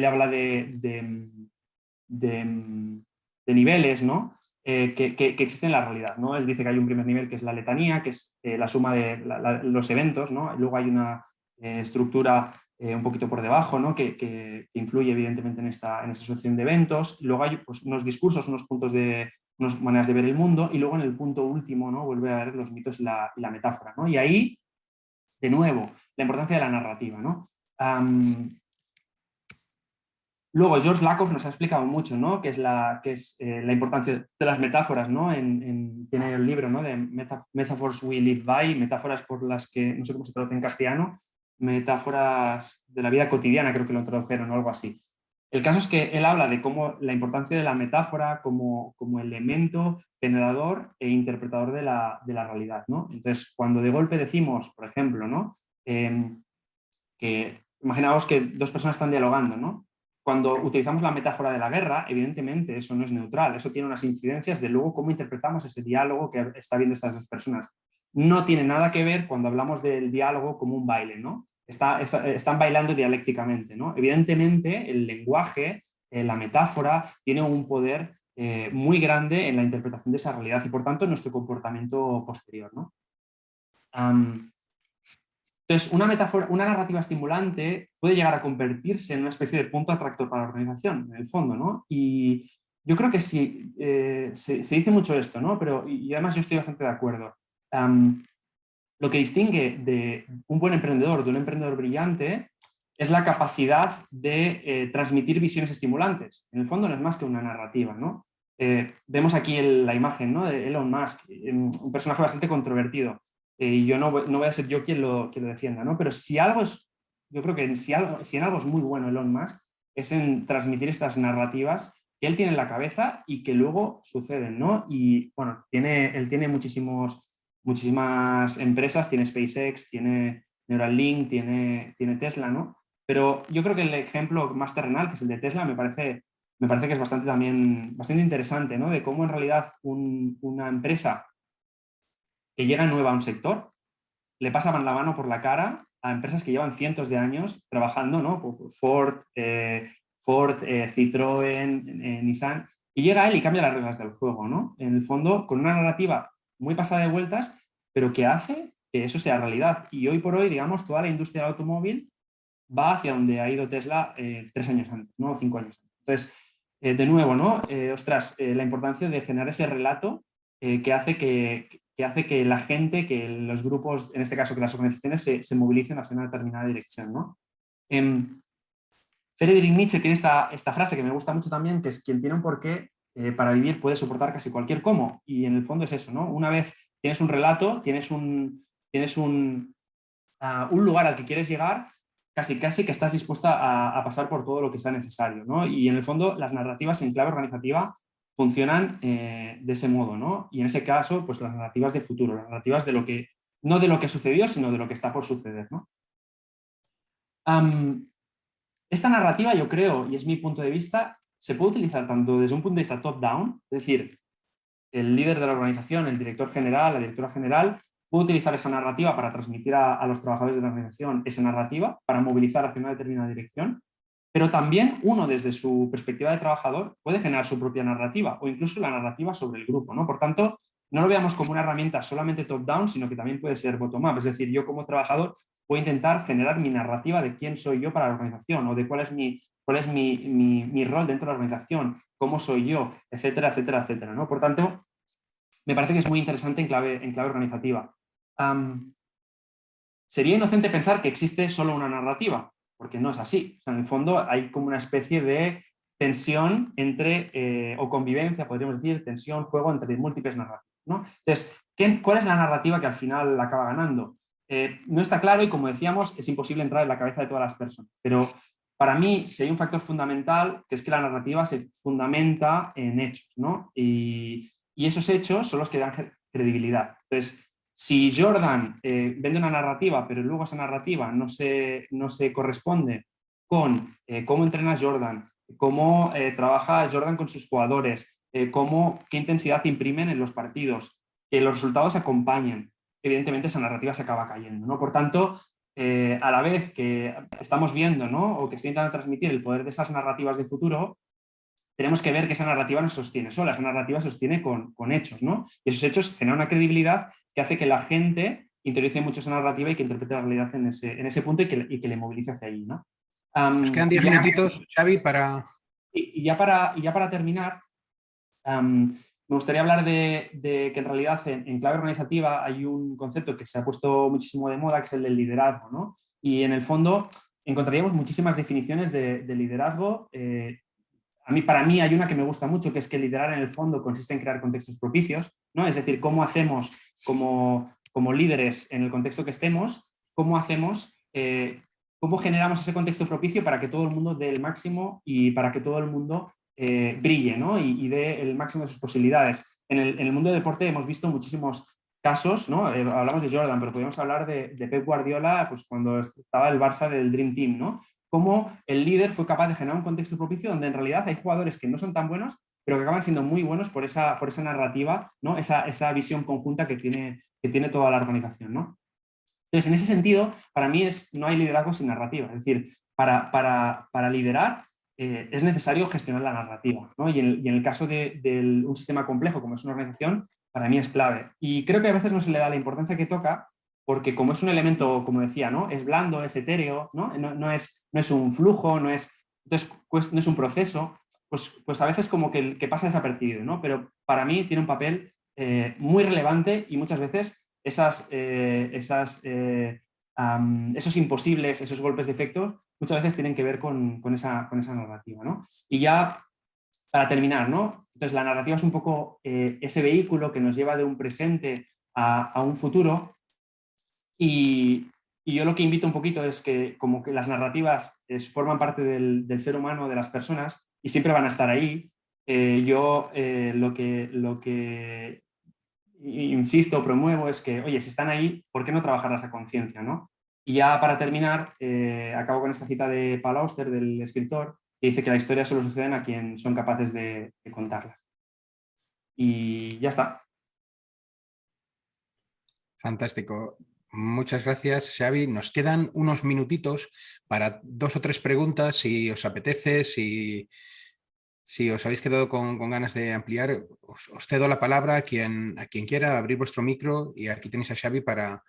Speaker 2: niveles, ¿no? Que existen en la realidad, ¿no? Él dice que hay un primer nivel que es la letanía, que es la suma de los eventos, ¿no? Luego hay una estructura un poquito por debajo, ¿no? que influye evidentemente en esta asociación de eventos. Luego hay pues, unos discursos, unas maneras de ver el mundo, y luego en el punto último, ¿no? vuelve a ver los mitos y la metáfora, ¿no? Y ahí, de nuevo, la importancia de la narrativa, ¿no? Luego, George Lakoff nos ha explicado mucho, ¿no? qué es la importancia de las metáforas, ¿no? Tiene el libro, ¿no? de Metaphors We Live By, metáforas por las que, no sé cómo se traduce en castellano, metáforas de la vida cotidiana, creo que lo tradujeron o algo así. El caso es que él habla de cómo la importancia de la metáfora como elemento generador e interpretador de la realidad, ¿no? Entonces, cuando de golpe decimos, por ejemplo, ¿no? Que imaginaos que dos personas están dialogando, ¿no? Cuando utilizamos la metáfora de la guerra, evidentemente eso no es neutral, eso tiene unas incidencias de luego cómo interpretamos ese diálogo que está viendo estas dos personas. No tiene nada que ver cuando hablamos del diálogo como un baile, ¿no? Están bailando dialécticamente, ¿no? Evidentemente el lenguaje, la metáfora, tiene un poder muy grande en la interpretación de esa realidad y por tanto en nuestro comportamiento posterior, ¿no? Entonces, una narrativa estimulante puede llegar a convertirse en una especie de punto atractor para la organización, en el fondo, ¿no? Y yo creo que sí, se dice mucho esto, ¿no? Y además yo estoy bastante de acuerdo. Lo que distingue de un buen emprendedor de un emprendedor brillante es la capacidad de transmitir visiones estimulantes. En el fondo no es más que una narrativa, ¿no? Vemos aquí la imagen, ¿no? de Elon Musk, un personaje bastante controvertido. Y yo no voy a ser yo quien lo defienda, ¿no? Pero si algo es, yo creo que si en algo es muy bueno Elon Musk, es en transmitir estas narrativas que él tiene en la cabeza y que luego suceden, ¿no? Y bueno, él tiene muchísimas empresas, tiene SpaceX, tiene Neuralink, tiene Tesla, ¿no? Pero yo creo que el ejemplo más terrenal, que es el de Tesla, me parece que es bastante interesante, ¿no? De cómo en realidad una empresa que llega nueva a un sector, le pasaban la mano por la cara a empresas que llevan cientos de años trabajando, ¿no? Ford, Citroën, Nissan, y llega él y cambia las reglas del juego, ¿no? En el fondo, con una narrativa muy pasada de vueltas, pero que hace que eso sea realidad. Y hoy por hoy, digamos, toda la industria del automóvil va hacia donde ha ido Tesla 3 años antes, ¿no? O 5 años antes. Entonces, de nuevo, ¿no? La importancia de generar ese relato que hace que la gente, que los grupos, en este caso que las organizaciones, se movilicen hacia una determinada dirección, ¿no? Friedrich Nietzsche tiene esta frase que me gusta mucho también, que es: quien tiene un porqué para vivir puede soportar casi cualquier cómo. Y en el fondo es eso, ¿no? Una vez tienes un relato, tienes un lugar al que quieres llegar, casi que estás dispuesta a pasar por todo lo que sea necesario, ¿no? Y en el fondo las narrativas en clave organizativa funcionan de ese modo, ¿no? Y en ese caso, pues las narrativas de futuro, las narrativas no de lo que sucedió, sino de lo que está por suceder, ¿no? Esta narrativa, yo creo, y es mi punto de vista, se puede utilizar tanto desde un punto de vista top-down, es decir, el líder de la organización, el director general, la directora general, puede utilizar esa narrativa para transmitir a los trabajadores de la organización esa narrativa, para movilizar hacia una determinada dirección, pero también uno desde su perspectiva de trabajador puede generar su propia narrativa o incluso la narrativa sobre el grupo, ¿no? Por tanto, no lo veamos como una herramienta solamente top-down, sino que también puede ser bottom-up, es decir, yo como trabajador puedo intentar generar mi narrativa de quién soy yo para la organización o de cuál es mi rol dentro de la organización, cómo soy yo, etcétera, etcétera, etcétera, ¿no? Por tanto, me parece que es muy interesante en clave organizativa. Sería inocente pensar que existe solo una narrativa, porque no es así. O sea, en el fondo hay como una especie de tensión o convivencia, podríamos decir, tensión, juego entre múltiples narrativas, ¿no? Entonces, ¿cuál es la narrativa que al final acaba ganando? No está claro y, como decíamos, es imposible entrar en la cabeza de todas las personas. Pero para mí, si hay un factor fundamental, que es que la narrativa se fundamenta en hechos, ¿no? Y esos hechos son los que dan credibilidad. Entonces, si Jordan vende una narrativa, pero luego esa narrativa no se corresponde con cómo entrena Jordan, cómo trabaja Jordan con sus jugadores, qué intensidad imprimen en los partidos, que los resultados acompañen, evidentemente esa narrativa se acaba cayendo, ¿no? Por tanto, a la vez que estamos viendo, ¿no? O que estoy intentando transmitir el poder de esas narrativas de futuro, tenemos que ver que esa narrativa no se sostiene sola, esa narrativa se sostiene con hechos, ¿no? Y esos hechos generan una credibilidad que hace que la gente interiorice mucho esa narrativa y que interprete la realidad en ese punto y que le movilice hacia ahí, ¿no?
Speaker 1: Nos quedan 10 minutitos, Xavi, para...
Speaker 2: Y ya para terminar, me gustaría hablar de que en realidad en clave organizativa hay un concepto que se ha puesto muchísimo de moda, que es el del liderazgo, ¿no? Y en el fondo encontraríamos muchísimas definiciones de liderazgo. Para mí hay una que me gusta mucho, que es que liderar en el fondo consiste en crear contextos propicios, ¿no? Es decir, cómo hacemos como líderes en el contexto que estemos, cómo generamos ese contexto propicio para que todo el mundo dé el máximo y para que todo el mundo brille, ¿no? y dé el máximo de sus posibilidades. En el mundo del deporte hemos visto muchísimos casos, ¿no? Hablamos de Jordan, pero podríamos hablar de Pep Guardiola, pues cuando estaba el Barça del Dream Team, ¿no? Cómo el líder fue capaz de generar un contexto propicio donde en realidad hay jugadores que no son tan buenos, pero que acaban siendo muy buenos por esa narrativa, ¿no? Esa visión conjunta que tiene toda la organización, ¿no? Entonces, en ese sentido, para mí no hay liderazgo sin narrativa. Es decir, para liderar es necesario gestionar la narrativa, ¿no? Y en el caso de un sistema complejo como es una organización, para mí es clave. Y creo que a veces no se le da la importancia que toca, porque como es un elemento, como decía, ¿no? Es blando, es etéreo, ¿no? No es un flujo, no es un proceso, pues a veces como que pasa desapercibido, ¿no? Pero para mí tiene un papel muy relevante y muchas veces esos imposibles, esos golpes de efecto, muchas veces tienen que ver con esa narrativa, ¿no? Y ya para terminar, ¿no? Entonces la narrativa es un poco ese vehículo que nos lleva de un presente a un futuro y yo lo que invito un poquito es que como que las narrativas forman parte del ser humano, de las personas y siempre van a estar ahí. Lo que insisto, promuevo es que, oye, si están ahí, ¿por qué no trabajarlas a conciencia, ¿no? Y ya para terminar, acabo con esta cita de Paul Auster, del escritor, que dice que la historia solo sucede a quien son capaces de contarlas. Y ya está.
Speaker 1: Fantástico. Muchas gracias, Xavi. Nos quedan unos minutitos para 2 o 3 preguntas, si os apetece, si os habéis quedado con ganas de ampliar, os cedo la palabra a quien quiera abrir vuestro micro y aquí tenéis a Xavi para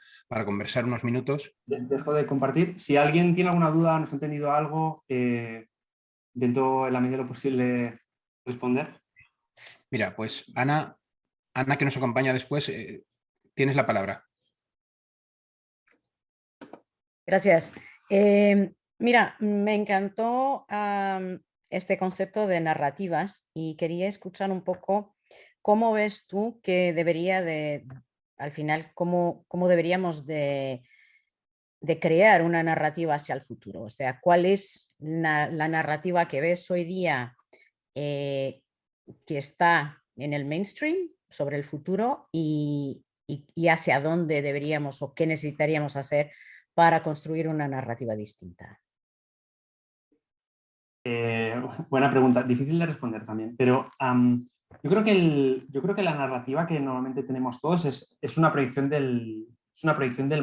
Speaker 1: conversar unos minutos.
Speaker 2: Dejo de compartir. Si alguien tiene alguna duda, no se ha entendido algo, intento en la medida de lo posible responder.
Speaker 1: Mira, pues Ana, que nos acompaña después, tienes la palabra.
Speaker 5: Gracias. Mira, me encantó este concepto de narrativas y quería escuchar un poco cómo ves tú que debería al final, cómo deberíamos de crear una narrativa hacia el futuro. O sea, ¿cuál es la narrativa que ves hoy día que está en el mainstream sobre el futuro y hacia dónde deberíamos o qué necesitaríamos hacer para construir una narrativa distinta?
Speaker 2: Buena pregunta, difícil de responder también, pero yo creo que la narrativa que normalmente tenemos todos es una proyección del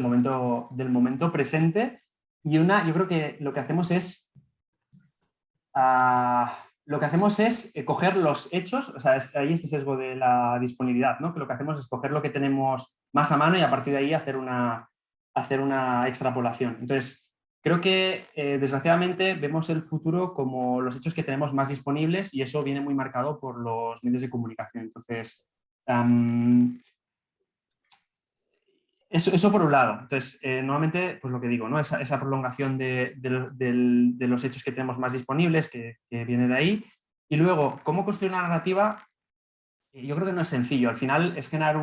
Speaker 2: momento presente y yo creo que lo que hacemos es coger los hechos, o sea, hay este sesgo de la disponibilidad, ¿no? Que lo que hacemos es coger lo que tenemos más a mano y a partir de ahí hacer una extrapolación. Entonces, creo que desgraciadamente vemos el futuro como los hechos que tenemos más disponibles y eso viene muy marcado por los medios de comunicación. Entonces, eso por un lado. Entonces, normalmente, pues lo que digo, ¿no? Esa prolongación de los hechos que tenemos más disponibles, que viene de ahí. Y luego, ¿cómo construir una narrativa? Yo creo que no es sencillo. Al final es generar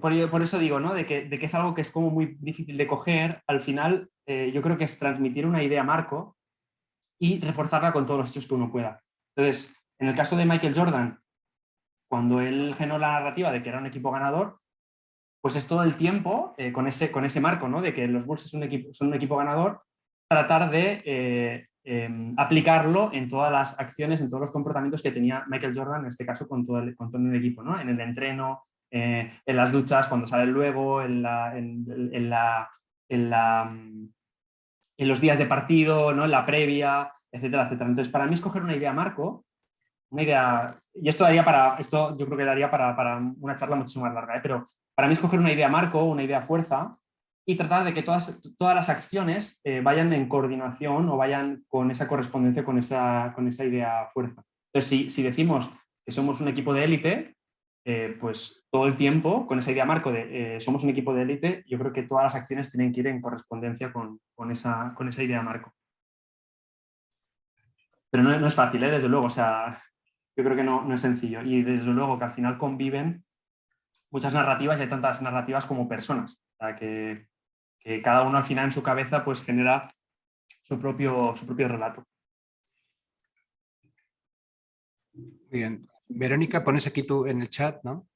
Speaker 2: Por eso digo, ¿no? De que es algo que es como muy difícil de coger. Al final, yo creo que es transmitir una idea marco y reforzarla con todos los hechos que uno pueda. Entonces, en el caso de Michael Jordan, cuando él generó la narrativa de que era un equipo ganador, pues es todo el tiempo con ese marco, ¿no? De que los Bulls son un equipo ganador, tratar de aplicarlo en todas las acciones, en todos los comportamientos que tenía Michael Jordan, en este caso con todo el equipo, ¿no? En el entreno, en las duchas, cuando sale luego, en los días de partido, ¿no? En la previa, etcétera, etcétera. Entonces, para mí es coger una idea marco una idea, y esto daría esto yo creo que daría para una charla mucho más larga, pero para mí es coger una idea marco, una idea fuerza y tratar de que todas las acciones vayan en coordinación o vayan con esa correspondencia con esa idea fuerza. Entonces, si decimos que somos un equipo de élite, pues todo el tiempo, con esa idea marco de somos un equipo de élite, yo creo que todas las acciones tienen que ir en correspondencia con esa idea marco. Pero no es fácil, desde luego, o sea, yo creo que no es sencillo. Y desde luego que al final conviven muchas narrativas y hay tantas narrativas como personas. O sea, que cada uno al final en su cabeza pues genera su propio relato.
Speaker 1: Muy bien. Verónica, pones aquí tú en el chat, ¿no?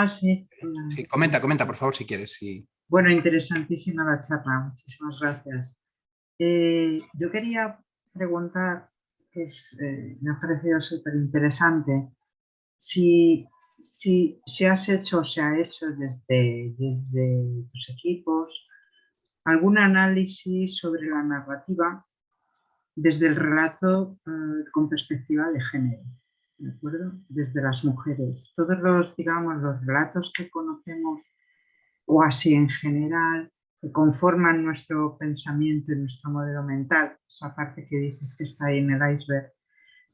Speaker 6: Sí.
Speaker 1: Sí, comenta, por favor, si quieres. Sí.
Speaker 6: Bueno, interesantísima la charla. Muchísimas gracias. Yo quería preguntar, me ha parecido súper interesante, si se ha hecho desde los equipos algún análisis sobre la narrativa desde el relato con perspectiva de género, ¿de acuerdo? Desde las mujeres. Todos los relatos que conocemos o así en general, que conforman nuestro pensamiento y nuestro modelo mental, esa parte que dices que está ahí en el iceberg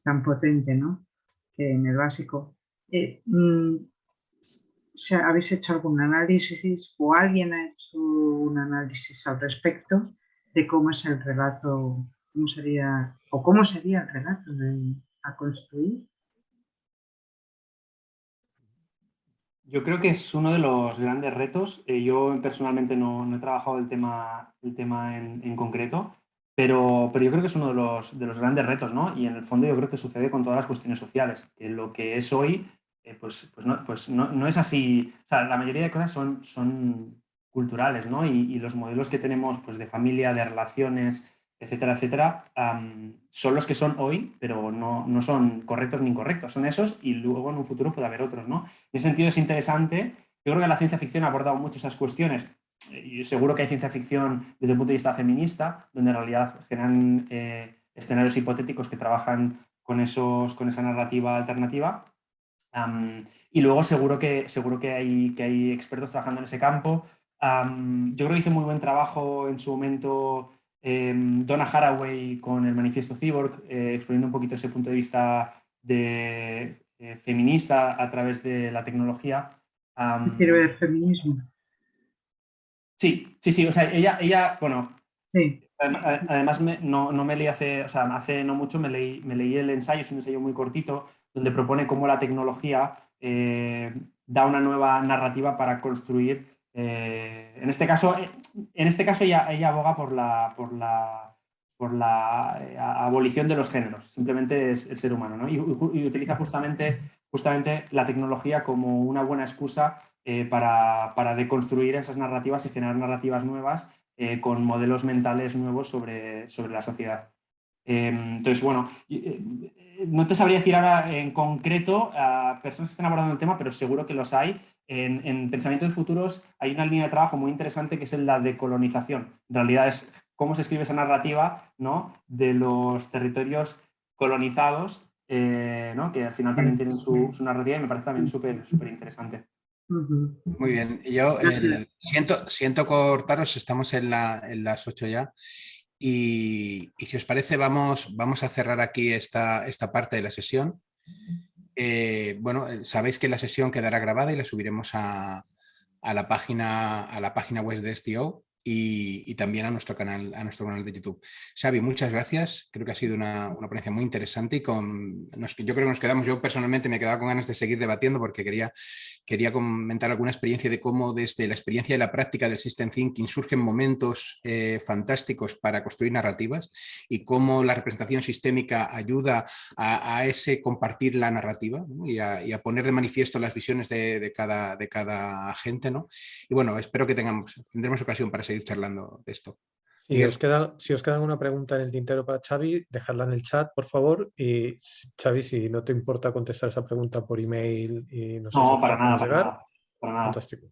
Speaker 6: tan potente, ¿no? Que en el básico. ¿Habéis hecho algún análisis o alguien ha hecho un análisis al respecto de cómo es el relato, cómo sería el relato a construir?
Speaker 2: Yo creo que es uno de los grandes retos. Yo personalmente no he trabajado el tema en concreto, pero yo creo que es uno de los grandes retos, ¿no? Y en el fondo yo creo que sucede con todas las cuestiones sociales, que lo que es hoy pues no es así. O sea, la mayoría de cosas son culturales, ¿no? Y los modelos que tenemos pues, de familia, de relaciones, etcétera, etcétera, son los que son hoy, pero no son correctos ni incorrectos. Son esos y luego en un futuro puede haber otros, ¿no? En ese sentido es interesante. Yo creo que la ciencia ficción ha abordado mucho esas cuestiones. Y seguro que hay ciencia ficción desde el punto de vista feminista, donde en realidad generan escenarios hipotéticos que trabajan con esa narrativa alternativa. Y luego seguro que hay expertos trabajando en ese campo. Yo creo que hizo muy buen trabajo en su momento Donna Haraway con el Manifiesto Cyborg, exponiendo un poquito ese punto de vista feminista a través de la tecnología.
Speaker 6: Quiero ver feminismo.
Speaker 2: Sí, o sea, ella bueno,
Speaker 6: sí.
Speaker 2: Además no me leí hace no mucho me leí el ensayo, es un ensayo muy cortito, donde propone cómo la tecnología da una nueva narrativa para construir. En este caso ella aboga por la abolición de los géneros, simplemente es el ser humano, ¿no? Y utiliza justamente la tecnología como una buena excusa para deconstruir esas narrativas y generar narrativas nuevas con modelos mentales nuevos sobre la sociedad. Entonces, bueno, no te sabría decir ahora en concreto a personas que estén abordando el tema, pero seguro que los hay. En Pensamiento de Futuros hay una línea de trabajo muy interesante que es la decolonización. En realidad es cómo se escribe esa narrativa, ¿no?, de los territorios colonizados, ¿no?, que al final también tienen su narrativa y me parece también súper interesante.
Speaker 1: Muy bien. Yo siento cortaros, estamos en las 8 ya. Y si os parece, vamos a cerrar aquí esta parte de la sesión. Bueno, sabéis que la sesión quedará grabada y la subiremos a la página web de STO y también a nuestro canal de YouTube. Xavi, muchas gracias. Creo que ha sido una ponencia muy interesante y yo creo que nos quedamos, yo personalmente me he quedado con ganas de seguir debatiendo porque quería comentar alguna experiencia de cómo desde la experiencia y la práctica del System Thinking surgen momentos fantásticos para construir narrativas y cómo la representación sistémica ayuda a ese compartir la narrativa, ¿no? y a poner de manifiesto las visiones de cada agente, ¿no? Y bueno, espero que tendremos ocasión para seguir charlando de esto.
Speaker 7: Si os queda alguna pregunta en el tintero para Xavi, dejadla en el chat, por favor. Y Xavi, si no te importa contestar esa pregunta por email y nosotros
Speaker 2: No, para nada.
Speaker 7: Fantástico.